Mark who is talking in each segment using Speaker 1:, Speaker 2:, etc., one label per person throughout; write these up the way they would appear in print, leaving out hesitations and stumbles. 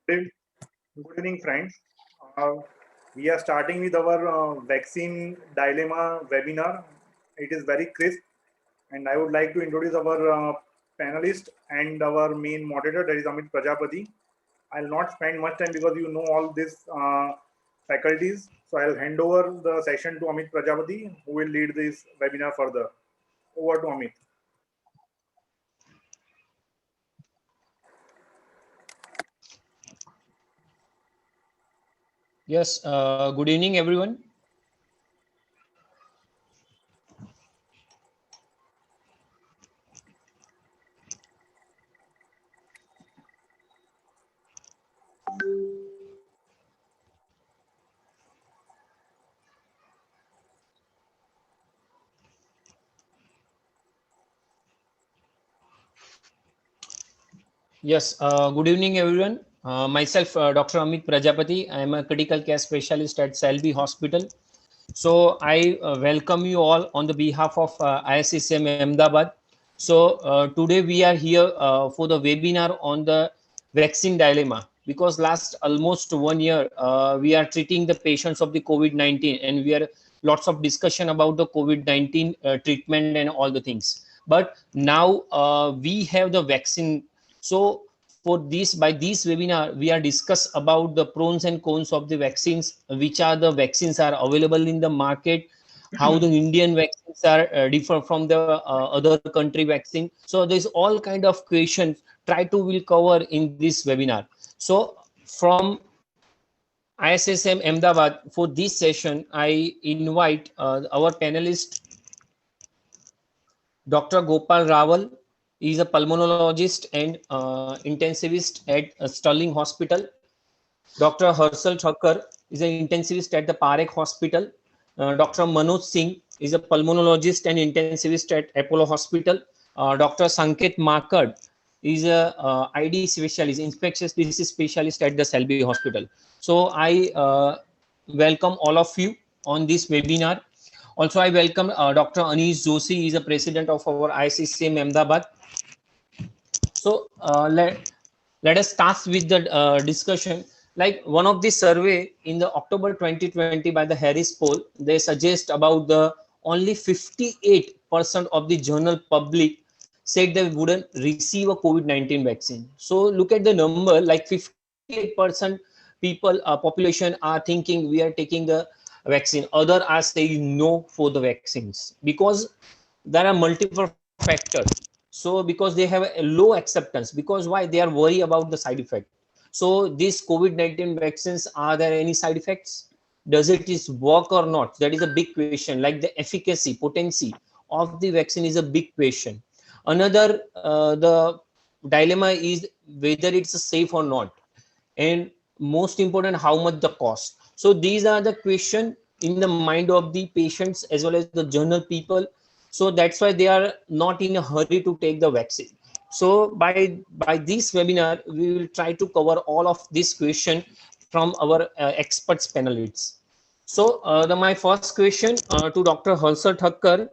Speaker 1: Good good evening, friends. Uh, we are starting with our vaccine dilemma webinar. It is very crisp, and I would like to introduce our panelist and our main moderator, that is Amit Prajapati. I'll not spend much time because you know all these faculties. So I'll hand over the session to Amit Prajapati, who will lead this webinar further. Over to Amit.
Speaker 2: Yes, good evening, everyone. Yes, good evening, everyone. Myself, Dr. Amit Prajapati. I am a critical care specialist at Selby Hospital. So I welcome you all on the behalf of ISSM Ahmedabad. So today we are here for the webinar on the vaccine dilemma, because last almost 1 year we are treating the patients of the COVID-19, and we are lots of discussion about the COVID-19 treatment and all the things. But now we have the vaccine. So for this, by this webinar, we are discuss about the pros and cons of the vaccines, which are the vaccines are available in the market, how the Indian vaccines are different from the other country vaccine. So there's all kind of questions try to will cover in this webinar. So from ISSM Ahmedabad, for this session, I invite our panelist, Dr. Gopal Rawal. He is a pulmonologist and intensivist at Sterling Hospital. Dr. Harshal Thakkar is an intensivist at the Parekh Hospital. Dr. Manoj Singh is a pulmonologist and intensivist at Apollo Hospital. Dr. Sanket Makad is a ID specialist, infectious disease specialist at the Selby Hospital. So I welcome all of you on this webinar. Also, I welcome Dr. Anish Joshi. He is a president of our ICCM Ahmedabad. So let us start with the discussion. Like one of the survey in the October 2020 by the Harris poll, they suggest about the only 58% of the general public said they wouldn't receive a COVID-19 vaccine. So look at the number, like 58% people, population are thinking we are taking the vaccine. Other are saying no for the vaccines, because there are multiple factors. So because they have a low acceptance, because why? They are worried about the side effect. So these COVID-19 vaccines, are there any side effects? Does it is work or not? That is a big question. Like the efficacy, potency of the vaccine is a big question. Another the dilemma is whether it's safe or not, and most important, how much the cost. So these are the question in the mind of the patients as well as the general people. So that's why they are not in a hurry to take the vaccine. So by this webinar, we will try to cover all of this question from our experts panelists. So my first question to Dr. Harshal Thakkar.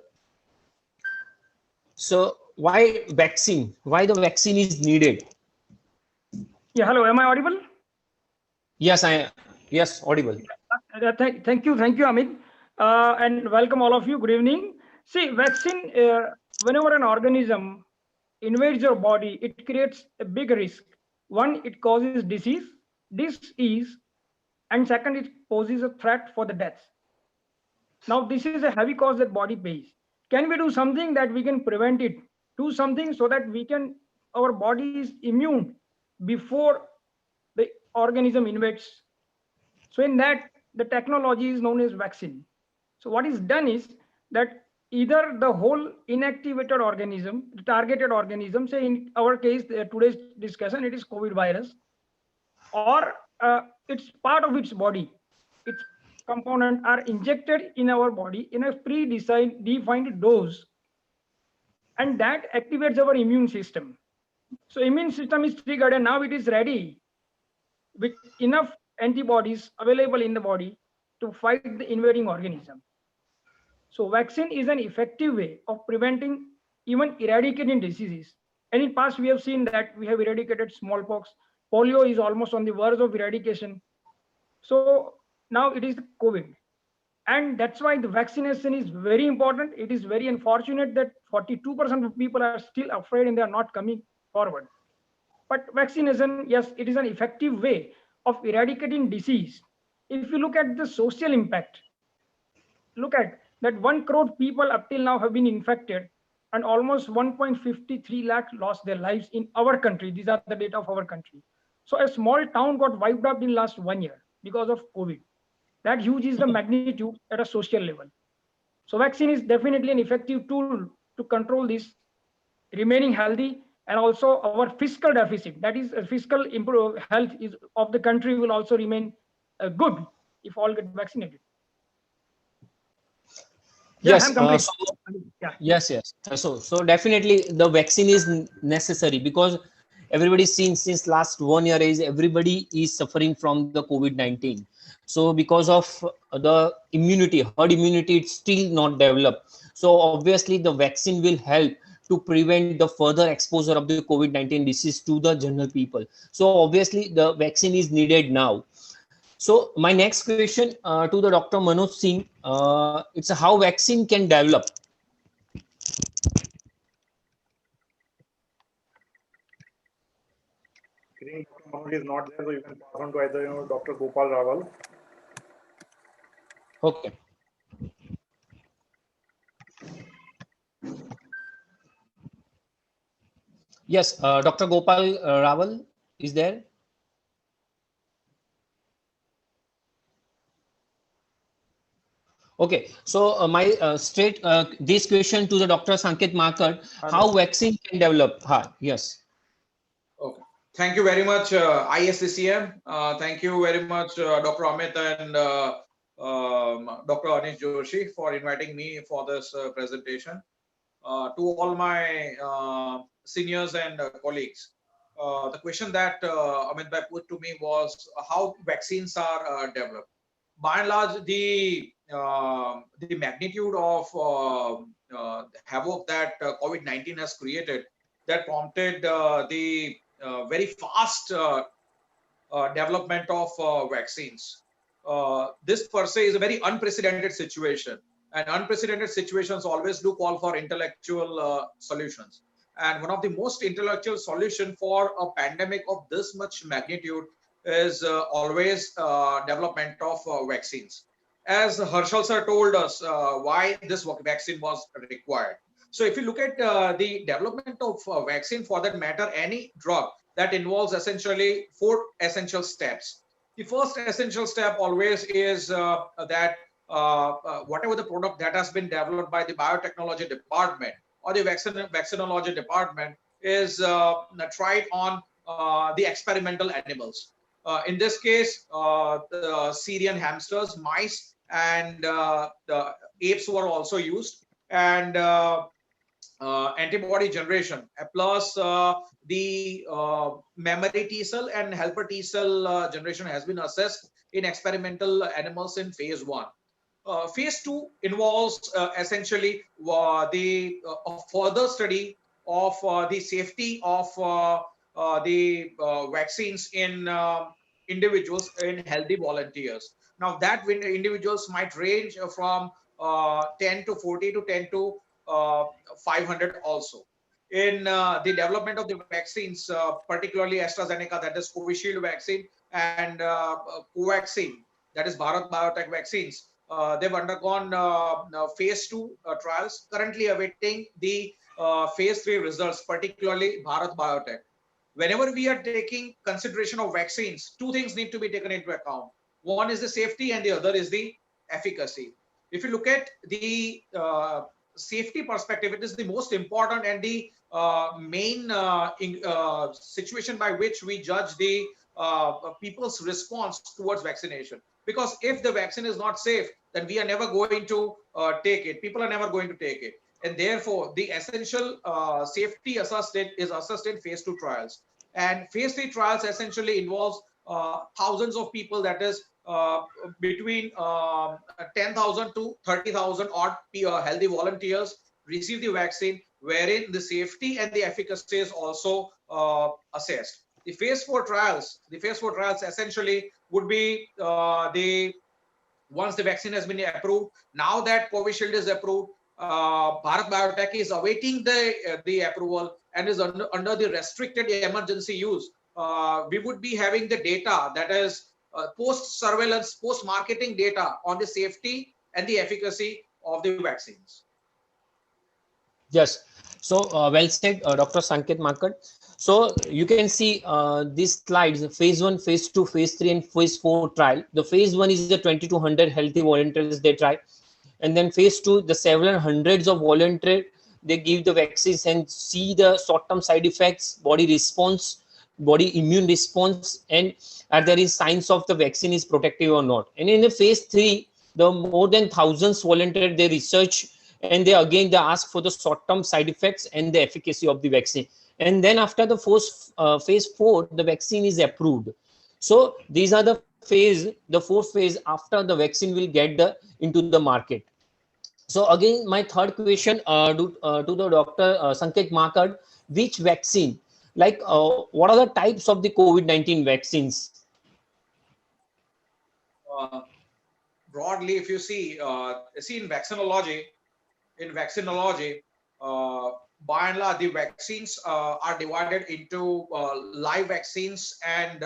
Speaker 2: So why vaccine? Why the vaccine is needed?
Speaker 3: Yeah, hello. Am I audible?
Speaker 2: Yes, yes, audible.
Speaker 3: Thank you, Amit, and welcome all of you. Good evening. See, vaccine. Whenever an organism invades your body, it creates a big risk. One, it causes disease, and second, it poses a threat for the death. Now, this is a heavy cost that body pays. Can we do something that we can prevent it? Do something so that our body is immune before the organism invades. So in that, the technology is known as vaccine. So what is done is that either the whole inactivated organism, the targeted organism, say in our case, today's discussion, it is COVID virus, or it's part of its body. Its component are injected in our body in a defined dose, and that activates our immune system. So immune system is triggered, and now it is ready with enough antibodies available in the body to fight the invading organism. So vaccine is an effective way of preventing, even eradicating diseases. And in past, we have seen that we have eradicated smallpox, polio is almost on the verge of eradication. So now it is the COVID. And that's why the vaccination is very important. It is very unfortunate that 42% of people are still afraid and they are not coming forward. But vaccination, yes, it is an effective way of eradicating disease. If you look at the social impact, look at that 1 crore people up till now have been infected and almost 1.53 lakh lost their lives in our country. These are the data of our country. So a small town got wiped out in last 1 year because of COVID. That huge is the magnitude at a social level. So vaccine is definitely an effective tool to control this, remaining healthy, and also our fiscal deficit. That is, fiscal health is of the country will also remain good if all get vaccinated. Yeah,
Speaker 2: Yes.
Speaker 3: I'm complete.
Speaker 2: So
Speaker 3: Yeah.
Speaker 2: yes, yes. So definitely the vaccine is necessary because everybody seen since last 1 year is everybody is suffering from the COVID-19. So because of the immunity, herd immunity, it's still not developed. So obviously the vaccine will help to prevent the further exposure of the COVID-19 disease to the general people. So obviously the vaccine is needed now. So my next question to the Dr. Manoj Singh, it's how vaccine can develop.
Speaker 1: I think Dr. Manoj is not there, so you can pass on to either Dr. Gopal Rawal.
Speaker 2: Okay. Yes, Dr. Gopal Rawal is there. Okay, so my straight this question to the Dr. Sanket Makar, how vaccine can develop? Yes.
Speaker 4: Okay. Thank you very much, ISCCM. Thank you very much, Dr. Amit and Dr. Anish Joshi for inviting me for this presentation. To all my seniors and colleagues, the question that Amit Bhai put to me was how vaccines are developed. By and large, the magnitude of havoc that COVID-19 has created, that prompted the very fast development of vaccines. This per se is a very unprecedented situation, and unprecedented situations always do call for intellectual solutions. And one of the most intellectual solution for a pandemic of this much magnitude is always development of vaccines. As Harshal sir told us why this vaccine was required. So if you look at the development of vaccine, for that matter, any drug that involves essentially 4 essential steps. The first essential step always is that whatever the product that has been developed by the biotechnology department or the vaccinology department is tried on the experimental animals. In this case, the Syrian hamsters, mice, and the apes were also used, and antibody generation plus the memory T cell and helper T cell generation has been assessed in experimental animals in phase 1. Phase 2 involves essentially the further study of the safety of the vaccines in individuals, in healthy volunteers. Now that individuals might range from 10 to 40 to 10 to 500 also. In the development of the vaccines, particularly AstraZeneca, that is Covishield vaccine, and Covaxin, that is Bharat Biotech vaccines, they've undergone phase 2 trials, currently awaiting the phase 3 results, particularly Bharat Biotech. Whenever we are taking consideration of vaccines, 2 things need to be taken into account. One is the safety and the other is the efficacy. If you look at the safety perspective, it is the most important and the main situation by which we judge the people's response towards vaccination. Because if the vaccine is not safe, then we are never going to take it. People are never going to take it. And therefore, the essential safety is assessed in phase 2 trials. And phase 3 trials essentially involves thousands of people, that is between 10,000 to 30,000 odd healthy volunteers receive the vaccine, wherein the safety and the efficacy is also assessed. The phase 4 trials, essentially would be once the vaccine has been approved. Now that Covishield is approved, Bharat Biotech is awaiting the approval and is under the restricted emergency use. We would be having the data, that is post surveillance, post marketing data on the safety and the efficacy of the vaccines.
Speaker 2: Yes. So well said, Dr. Sanket Makad. So you can see these slides: phase 1, phase 2, phase 3, and phase 4 trial. The phase 1 is the 2200 healthy volunteers they try, and then phase 2, the several hundreds of volunteers they give the vaccines and see the short-term side effects, body response, body immune response, and there is signs of the vaccine is protective or not. And in the phase 3, the more than thousands volunteers they research, and they ask for the short-term side effects and the efficacy of the vaccine. And then after the phase 4, the vaccine is approved. So these are the fourth phase after the vaccine will get into the market. So again, my third question to the Dr. Sanket Makad: which vaccine, what are the types of the COVID-19 vaccines?
Speaker 4: Broadly, if you see in vaccinology, by and large, the vaccines are divided into live vaccines and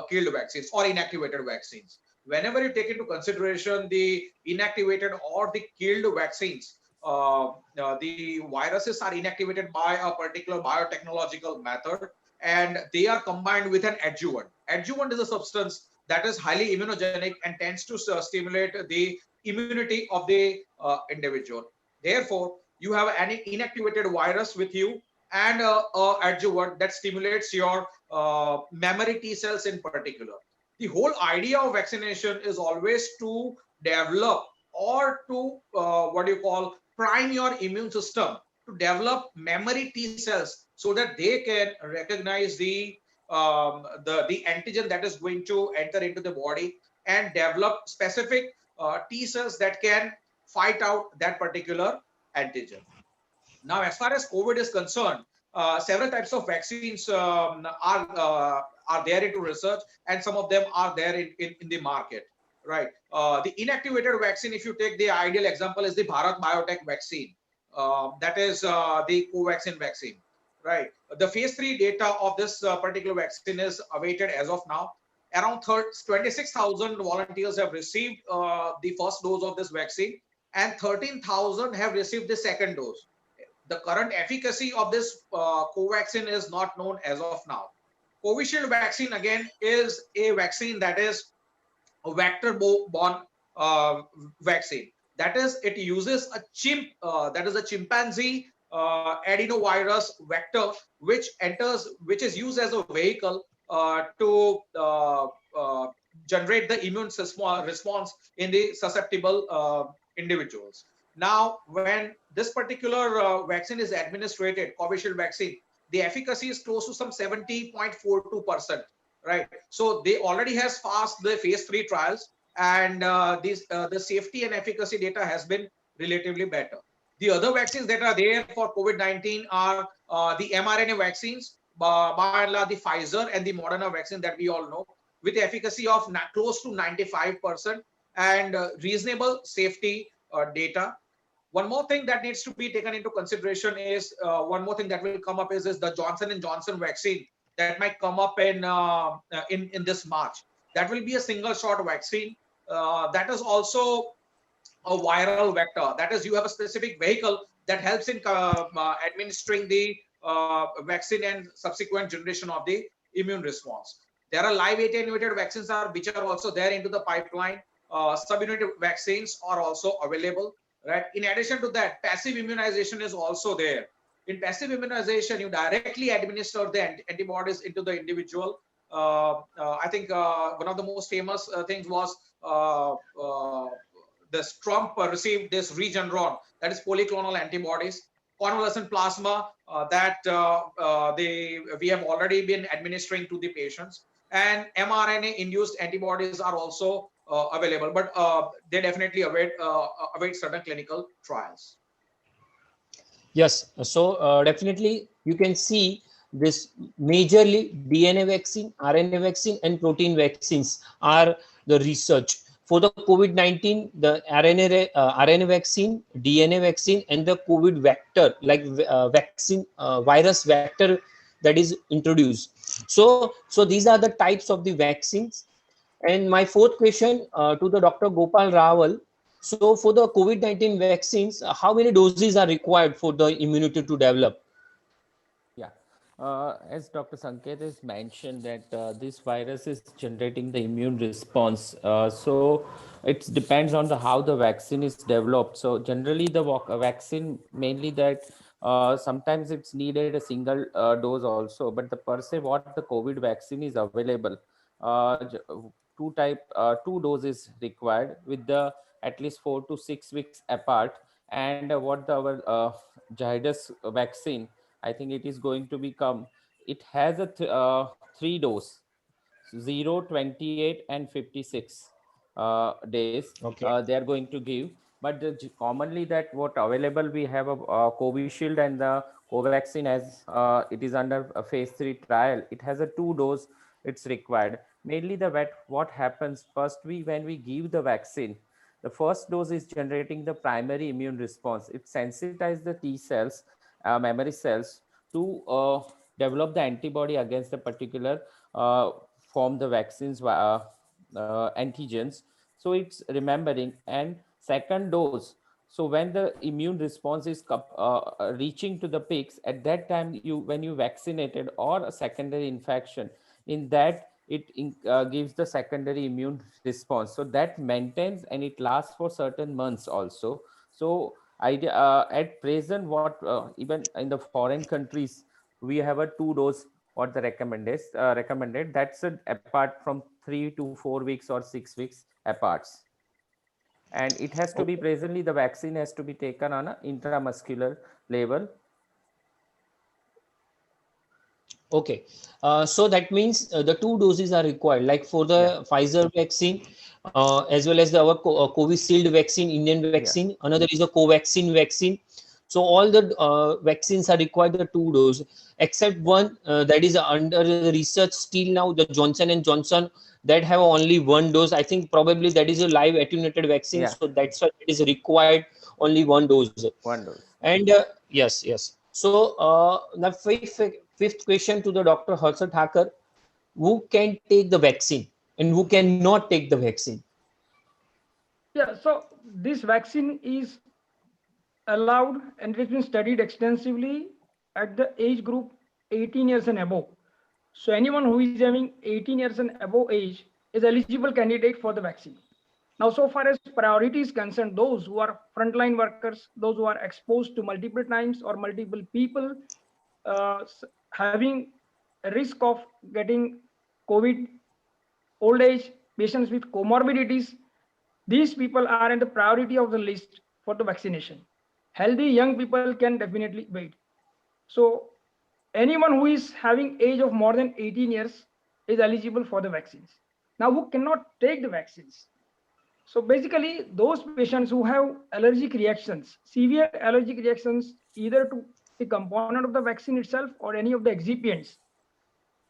Speaker 4: killed vaccines or inactivated vaccines. Whenever you take into consideration the inactivated or the killed vaccines, the viruses are inactivated by a particular biotechnological method, and they are combined with an adjuvant. Adjuvant is a substance that is highly immunogenic and tends to stimulate the immunity of the individual. Therefore, you have an inactivated virus with you and a adjuvant that stimulates your memory T cells in particular. The whole idea of vaccination is always to develop or to prime your immune system to develop memory T cells so that they can recognize the antigen that is going to enter into the body and develop specific T cells that can fight out that particular antigen. Now, as far as COVID is concerned, several types of vaccines are there into research, and some of them are there in the market. Right. The inactivated vaccine, if you take the ideal example, is the Bharat Biotech vaccine. That is the Covaxin vaccine. Right. The phase 3 data of this particular vaccine is awaited as of now. Around 26,000 volunteers have received the first dose of this vaccine, and 13,000 have received the second dose. The current efficacy of this Covaxin is not known as of now. Covishield vaccine, again, is a vaccine that is a vector-borne vaccine. That is, it uses a chimpanzee adenovirus vector, which is used as a vehicle to generate the immune response in the susceptible individuals. Now, when this particular vaccine is administered, Covishield vaccine, the efficacy is close to some 70.42%. Right. So they already has passed the phase 3 trials, and the safety and efficacy data has been relatively better. The other vaccines that are there for COVID-19 are the mRNA vaccines, by and large the Pfizer and the Moderna vaccine that we all know, with efficacy of close to 95% and reasonable safety data. One more thing that needs to be taken into consideration is one more thing that will come up is the Johnson & Johnson vaccine that might come up in this March. That will be a single shot vaccine. That is also a viral vector. That is, you have a specific vehicle that helps in administering the vaccine and subsequent generation of the immune response. There are live attenuated vaccines which are also there into the pipeline. Subunit vaccines are also available. Right. In addition to that, passive immunization is also there. In passive immunization, you directly administer the antibodies into the individual. I think one of the most famous things was this Trump received this Regeneron, that is polyclonal antibodies, convalescent plasma that we have already been administering to the patients, and mRNA-induced antibodies are also available, but they definitely await certain clinical trials.
Speaker 2: Yes, so definitely you can see this majorly DNA vaccine, RNA vaccine, and protein vaccines are the research. For the COVID-19, the RNA vaccine, DNA vaccine, and the COVID vector, like vaccine, virus vector that is introduced. So these are the types of the vaccines. And my fourth question to the Dr. Gopal Rawal. So for the COVID-19 vaccines, how many doses are required for the immunity to develop?
Speaker 5: Yeah. As Dr. Sanket has mentioned that this virus is generating the immune response. So it depends on the how the vaccine is developed. So generally the vaccine mainly that sometimes it's needed a single dose also, but the per se what the COVID vaccine is available, two doses required with the at least 4 to 6 weeks apart. And what our Zydus vaccine, I think it is going to become, it has a three dose, 0, 28, and 56 days
Speaker 2: Okay.
Speaker 5: they are going to give. But commonly that what available we have a Covishield and the Covaxin, as it is under a phase 3 trial, it has a two dose it's required. Mainly what happens first, when we give the vaccine, the first dose is generating the primary immune response. It sensitizes the T cells, memory cells, to develop the antibody against the particular form the vaccines antigens. So it's remembering. And second dose, so when the immune response is reaching to the peaks, at that time you when you vaccinated or a secondary infection, in that gives the secondary immune response, so that maintains and it lasts for certain months also. So at present what even in the foreign countries we have a two dose what the recommended, that's apart from 3 to 4 weeks or 6 weeks apart. And it has to be presently, the vaccine has to be taken on an intramuscular level.
Speaker 2: Okay. So that means the two doses are required. Like for the Pfizer vaccine, as well as the our Covishield vaccine, Indian vaccine. Another is a Covaxin vaccine. So all the vaccines are required the two doses, except one that is under the research still now, the Johnson and Johnson, that have only one dose. I think probably that is a live attenuated vaccine, so that's why it is required only one dose.
Speaker 5: One dose.
Speaker 2: And yes. So the fifth question to the Dr. Harshal Thakur: who can take the vaccine and who cannot take the vaccine?
Speaker 3: Yeah, so this vaccine is allowed and it has been studied extensively at the age group 18 years and above. So anyone who is having 18 years and above age is eligible candidate for the vaccine. Now, so far as priority is concerned, those who are frontline workers, those who are exposed to multiple times or multiple people having a risk of getting COVID, old age, patients with comorbidities, these people are in the priority of the list for the vaccination. Healthy young people can definitely wait. So anyone who is having age of more than 18 years is eligible for the vaccines. Now, who cannot take the vaccines? So basically, those patients who have allergic reactions, severe allergic reactions, either to the component of the vaccine itself or any of the excipients,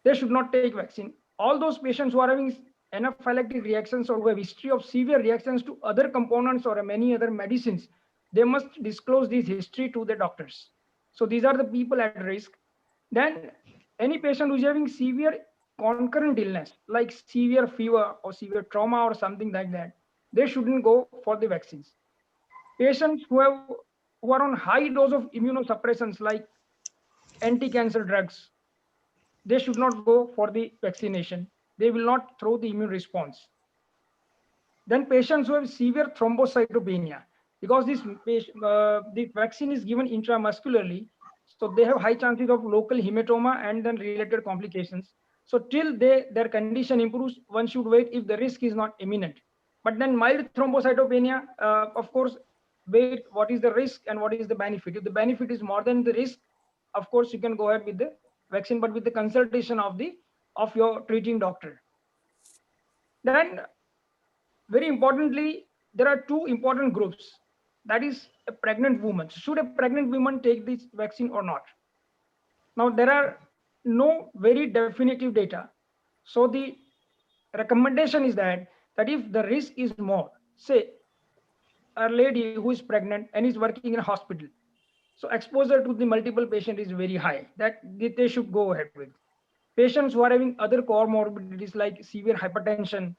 Speaker 3: they should not take vaccine. All those patients who are having anaphylactic reactions or who have history of severe reactions to other components or many other medicines, they must disclose this history to the doctors. So these are the people at risk. Then any patient who's having severe concurrent illness like severe fever or severe trauma or something like that, they shouldn't go for the vaccines. Patients who are on high dose of immunosuppressants like anti-cancer drugs, they should not go for the vaccination. They will not throw the immune response. Then patients who have severe thrombocytopenia, because the vaccine is given intramuscularly, so they have high chances of local hematoma and then related complications. So till their condition improves, one should wait if the risk is not imminent. But then mild thrombocytopenia, of course, wait what is the risk and what is the benefit. If the benefit is more than the risk, of course you can go ahead with the vaccine, but with the consultation of your treating doctor. Then very importantly, there are two important groups. That is a pregnant woman. Should a pregnant woman take this vaccine or not? Now, there are no very definitive data. So the recommendation is that if the risk is more, say a lady who is pregnant and is working in a hospital, so exposure to the multiple patient is very high, that they should go ahead with. Patients who are having other comorbidities like severe hypertension,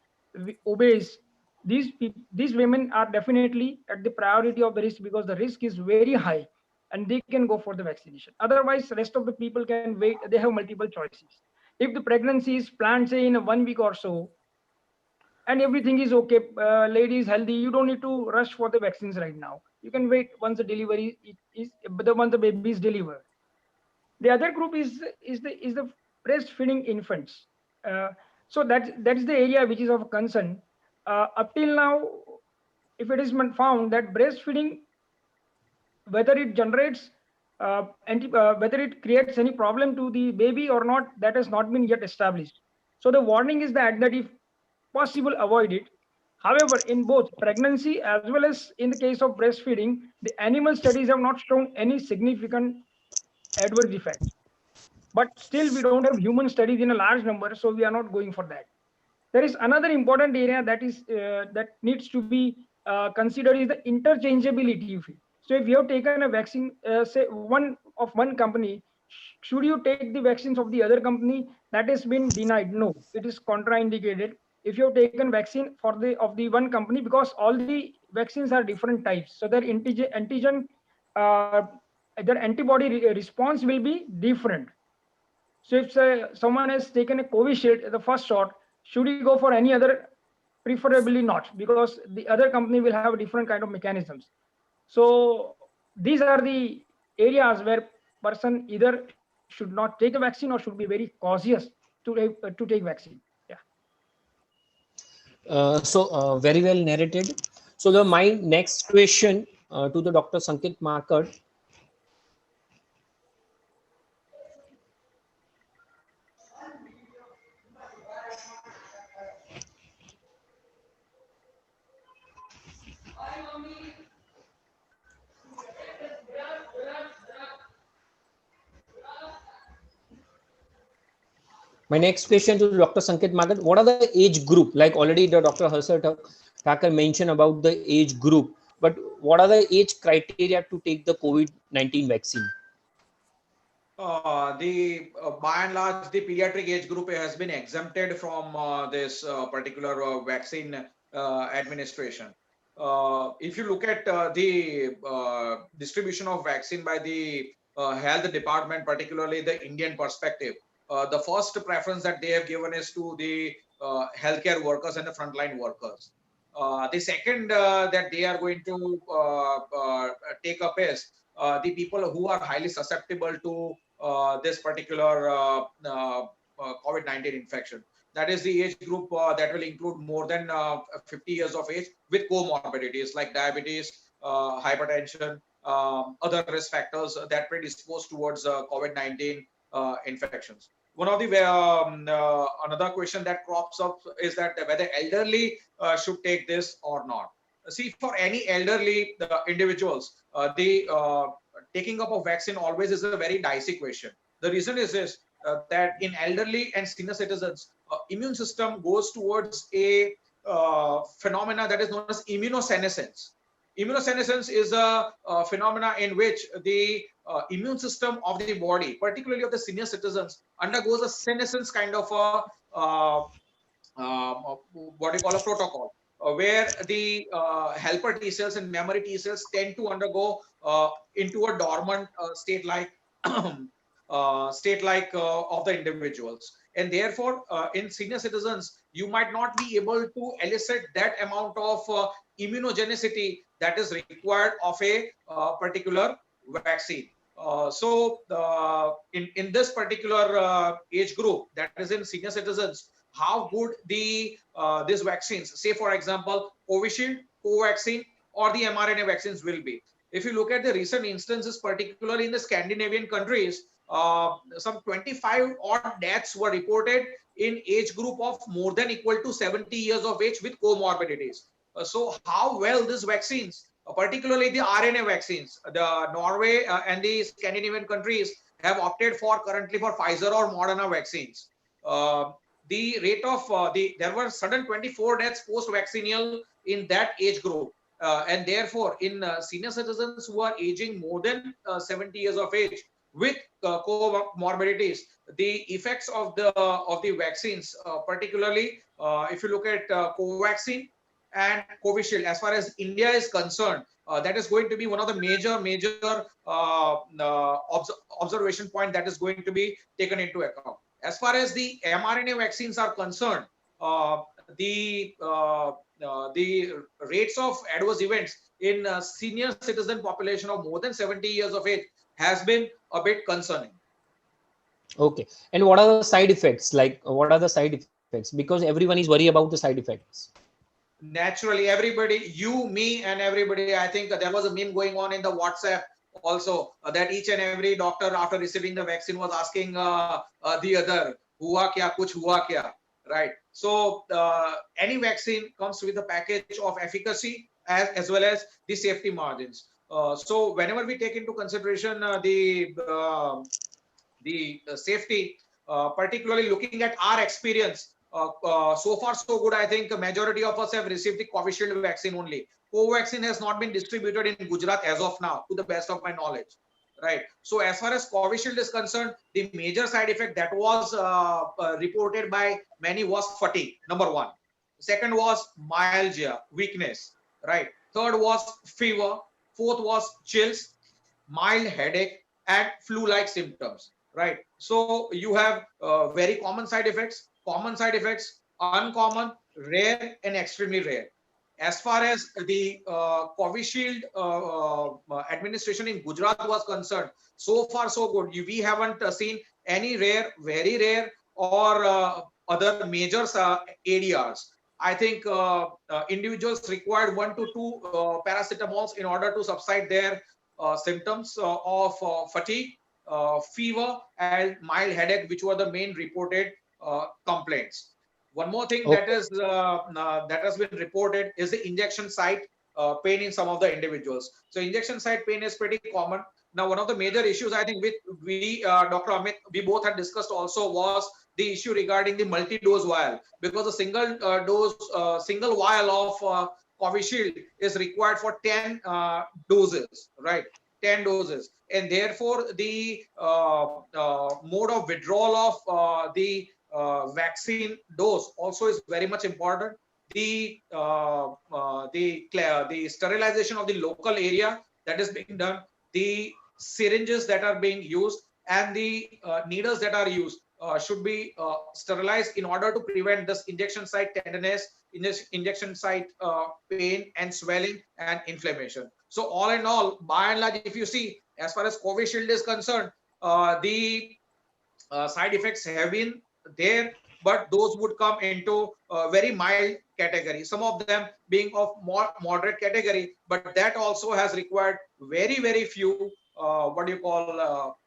Speaker 3: obese, these women are definitely at the priority of the risk, because the risk is very high and they can go for the vaccination. Otherwise, rest of the people can wait. They have multiple choices. If the pregnancy is planned, say in 1 week or so, and everything is okay, lady is healthy, you don't need to rush for the vaccines right now. You can wait once the delivery is once the baby is delivered. The other group is the breastfeeding infants. uh, so that's the area which is of concern. Up till now, if it is found that breastfeeding, whether it generates whether it creates any problem to the baby or not, that has not been yet established. So the warning is that if possible, avoid it. However, in both pregnancy as well as in the case of breastfeeding, the animal studies have not shown any significant adverse effects. But still, we don't have human studies in a large number, so we are not going for that. There is another important area that needs to be considered, is the interchangeability of it. So if you have taken a vaccine, say one company, should you take the vaccines of the other company? That has been denied. No, it is contraindicated if you have taken vaccine of the one company, because all the vaccines are different types, so their antigen uh, their antibody response will be different. So if someone has taken a Covishield, the first shot, should he go for any other? Preferably not, because the other company will have different kind of mechanisms. So these are the areas where person either should not take the vaccine or should be very cautious to take vaccine. Yeah.
Speaker 2: Very well narrated. So my next question to the Dr. Sanket Markad. My next question to Dr. Sanket Markad: what are the age group? Like already the Dr. Harsal Thakur mentioned about the age group, but what are the age criteria to take the COVID-19 vaccine?
Speaker 4: By and large, the pediatric age group has been exempted from this particular vaccine administration. If you look at the distribution of vaccine by the health department, particularly the Indian perspective, the first preference that they have given is to the healthcare workers and the frontline workers. The second that they are going to take up is the people who are highly susceptible to this particular COVID-19 infection. That is the age group that will include more than 50 years of age with comorbidities like diabetes, hypertension, other risk factors that predispose towards COVID-19 infections. One of the another question that crops up is that whether elderly should take this or not. See, for any elderly individuals, the taking up of vaccine always is a very dicey question. The reason is this, that in elderly and senior citizens, immune system goes towards a phenomena that is known as immunosenescence. Immunosenescence is a phenomena in which the immune system of the body, particularly of the senior citizens, undergoes a senescence kind of a what do you call a protocol, where the helper T cells and memory T cells tend to undergo into a dormant state like of the individuals, and therefore in senior citizens you might not be able to elicit that amount of immunogenicity that is required of a particular vaccine. In this particular age group, that is in senior citizens, how good the these vaccines, say for example Covishield, Covaxin, or the mRNA vaccines will be. If you look at the recent instances, particularly in the Scandinavian countries, some 25 odd deaths were reported in age group of more than equal to 70 years of age with comorbidities. So how well these vaccines, particularly the RNA vaccines, the Norway and the Scandinavian countries have opted for currently for Pfizer or Moderna vaccines. The rate of there were sudden 24 deaths post-vaccinal in that age group, and therefore in senior citizens who are aging more than 70 years of age with comorbidities, the effects of the vaccines, particularly if you look at Covaxin and Covishield, as far as India is concerned, that is going to be one of the major observation point that is going to be taken into account. As far as the mRNA vaccines are concerned, the rates of adverse events in senior citizen population of more than 70 years of age has been a bit concerning.
Speaker 2: Okay. And what are the side effects? Like, what are the side effects? Because everyone is worried about the side effects.
Speaker 4: Naturally, everybody, you, me, and everybody, I think there was a meme going on in the WhatsApp also, that each and every doctor after receiving the vaccine was asking the other, hua kya, kuch hua kya, right? So any vaccine comes with a package of efficacy as well as the safety margins. So whenever we take into consideration the safety, particularly looking at our experience, so far so good. I think a majority of us have received the Covishield vaccine only. Covaxin has not been distributed in Gujarat as of now, to the best of my knowledge. Right. So as far as Covishield is concerned, the major side effect that was reported by many was fatigue, number one. Second was myalgia, weakness. Right. Third was fever. Fourth was chills, mild headache, and flu-like symptoms. Right. So you have very common side effects, uncommon, rare, and extremely rare. As far as the Covishield administration in Gujarat was concerned, so far so good. We haven't seen any rare, very rare, or other major ADRs. I think individuals required 1 to 2 paracetamols in order to subside their symptoms of fatigue, fever, and mild headache, which were the main reported complaints. One more thing that has been reported is the injection site pain in some of the individuals. So injection site pain is pretty common. Now, one of the major issues I think with Dr. Amit, we both had discussed also was the issue regarding the multi-dose vial, because a single single vial of Covishield is required for 10 doses, right? 10 doses, and therefore the mode of withdrawal of the vaccine dose also is very much important. The sterilization of the local area that is being done, the syringes that are being used, and the needles that are used should be sterilized in order to prevent this injection site tenderness, injection site pain and swelling and inflammation. So all in all, by and large, if you see, as far as Covishield is concerned, the side effects have been there, but those would come into a very mild category. Some of them being of more moderate category, but that also has required very few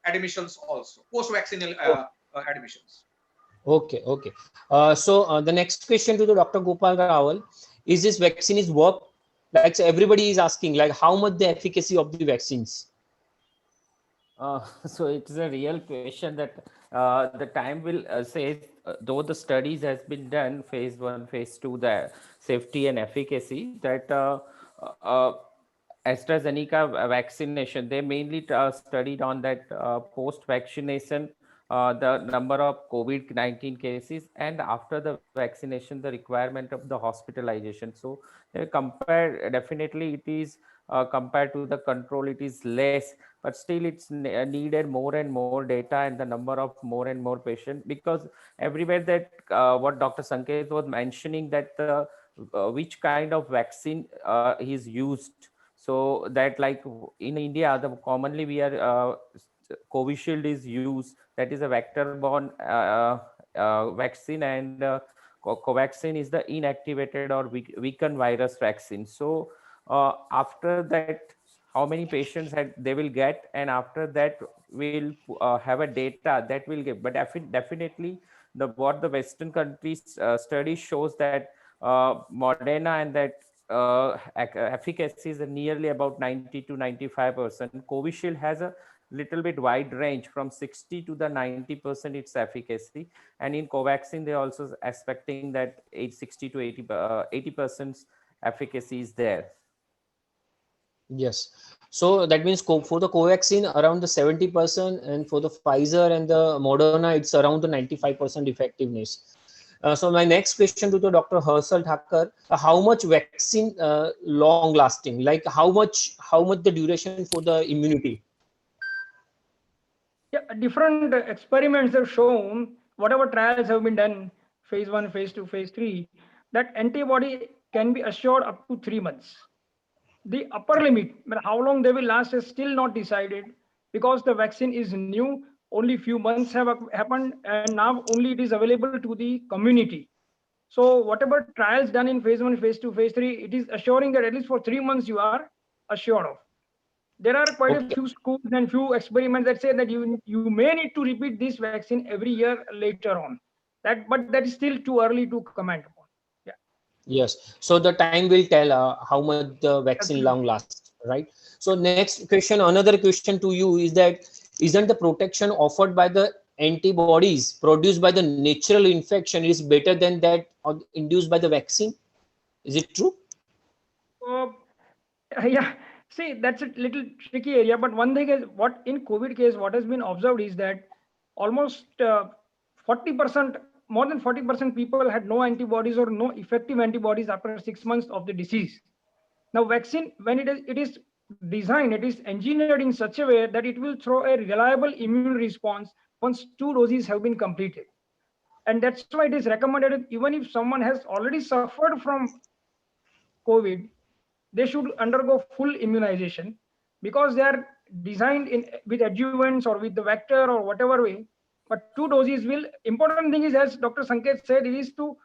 Speaker 4: admissions also, post-vaccinal admissions.
Speaker 2: Okay. So the next question to the Dr. Gopal Rawal is: this vaccine is work? Like, so everybody is asking, like, how much the efficacy of the vaccines?
Speaker 5: So it's a real question that the time will say, though the studies has been done, phase 1, phase 2, the safety and efficacy, that AstraZeneca vaccination, they mainly studied on that post-vaccination, the number of COVID-19 cases, and after the vaccination, the requirement of the hospitalization. So they compare, definitely it is compared to the control, it is less, but still it's needed more and more data and the number of more and more patients, because everywhere that what Dr. Sanket was mentioning, that which kind of vaccine is used. So that, like in India, the commonly we are Covishield is used, that is a vector-borne vaccine, and Covaxin is the inactivated or weakened virus vaccine. So after that, how many patients they will get, and after that we'll have a data that will give. But definitely what the Western countries study shows that Moderna and that efficacy is nearly about 90 to 95%. Covishield has a little bit wide range from 60 to the 90% its efficacy. And in Covaxin, they also expecting that 60 to 80% efficacy is there.
Speaker 2: Yes. So that means for the Covaxin around the 70%, and for the Pfizer and the Moderna, it's around the 95% effectiveness. So my next question to the Dr. Harshal Thakur, how much vaccine long lasting? Like how much the duration for the immunity?
Speaker 3: Yeah, different experiments have shown, whatever trials have been done, phase 1, phase 2, phase 3, that antibody can be assured up to 3 months. The upper limit, but how long they will last is still not decided, because the vaccine is new. Only few months have happened, and now only it is available to the community. So whatever trials done in phase 1, phase 2, phase 3, it is assuring that at least for 3 months you are assured of. There are quite a
Speaker 2: Okay.
Speaker 3: few schools and few experiments that say that you may need to repeat this vaccine every year later on. But that is still too early to comment upon. Yeah,
Speaker 2: Yes. So the time will tell how much the vaccine long
Speaker 3: absolutely.
Speaker 2: lasts, right? So next question, another question to you is that isn't the protection offered by the antibodies produced by the natural infection is better than that induced by the vaccine? Is it true?
Speaker 3: Uh, yeah, see, that's a little tricky area. But one thing is, what in COVID case, what has been observed is that almost 40%, more than 40% people had no antibodies or no effective antibodies after 6 months of the disease. Now, vaccine, when it is designed, it is engineered in such a way that it will throw a reliable immune response once 2 doses have been completed. And that's why it is recommended, even if someone has already suffered from COVID, they should undergo full immunization, because they are designed in with adjuvants or with the vector or whatever way. But 2 doses will, important thing is, as Dr. Sanket said, it is to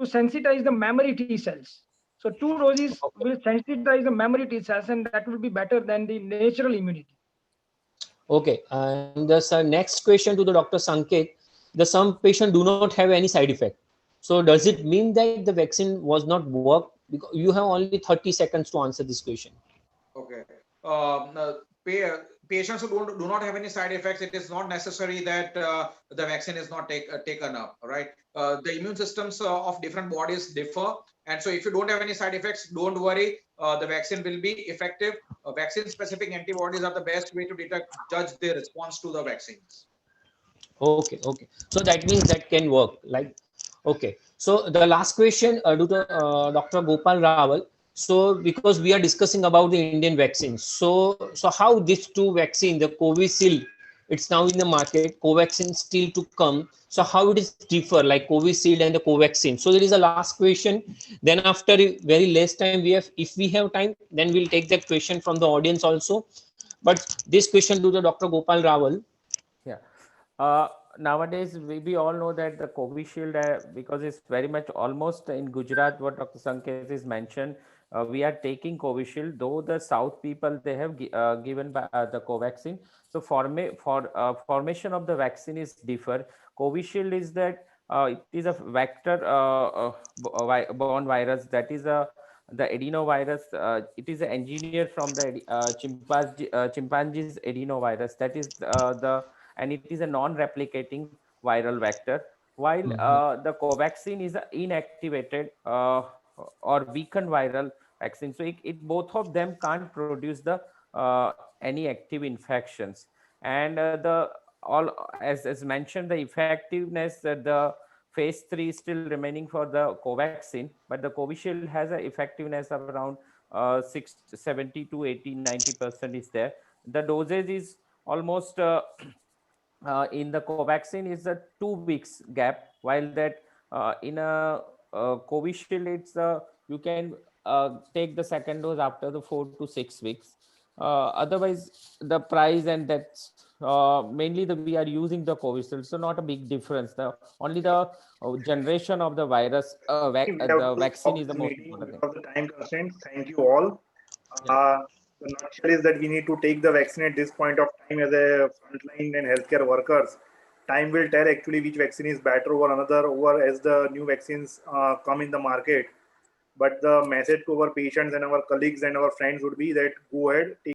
Speaker 3: sensitize the memory T cells. So 2 doses
Speaker 2: Okay.
Speaker 3: will sensitize the memory T cells, and that will be better than the natural immunity.
Speaker 2: Okay. And the next question to the Dr. Sanket, the some patient do not have any side effect. So does it mean that the vaccine was not work? Because you have only 30 seconds to answer this question.
Speaker 4: Okay. Patients who do not have any side effects, it is not necessary that the vaccine is not taken up, right? The immune systems of different bodies differ. And so if you don't have any side effects, don't worry. The vaccine will be effective. Vaccine-specific antibodies are the best way to judge the response to the vaccines.
Speaker 2: Okay, okay. So that means that can work. Like, okay. So the last question to the Dr. Gopal Rawal. So because we are discussing about the Indian vaccines, so how these two vaccines, the Covishield, it's now in the market, Covaxin still to come. So how it is differ, like Covishield and the Covaxin. So there is a last question. Then after very less time we have, if we have time, then we'll take that question from the audience also. But this question to the Dr. Gopal Rawal.
Speaker 5: Yeah. Nowadays, we all know that the Covishield, because it's very much almost in Gujarat, what Dr. Sanket is mentioned, we are taking Covishield, though the South people, they have given the Covaxin. So formation of the vaccine is differ. Covishield is that it is a vector borne virus, that is the adenovirus. It is engineered from the chimpanzee's adenovirus. That is and it is a non-replicating viral vector, while the Covaxin is an inactivated or weakened viral vaccine. So both of them can't produce the any active infections. And the all as mentioned, the effectiveness, the phase 3 is still remaining for the Covaxin, but the Covishield has an effectiveness of around 70 to 80, 90% is there. The dosage is almost in the Covaxin is a 2 weeks gap, while that in a Covishield, it's you can take the second dose after the 4 to 6 weeks. Otherwise, the price and that's mainly we are using the Covishield, so not a big difference. Only the generation of the virus,
Speaker 1: We have
Speaker 5: the
Speaker 1: to
Speaker 5: vaccine
Speaker 1: stop
Speaker 5: is the
Speaker 1: this
Speaker 5: most
Speaker 1: meeting
Speaker 5: important thing.
Speaker 1: because of the time constraints. Thank you all. The nutshell is that we need to take the vaccine at this point of time as a frontline and healthcare workers. Time will tell actually which vaccine is better over another, over as the new vaccines come in the market. But the message to our patients and our colleagues and our friends would be that go ahead, take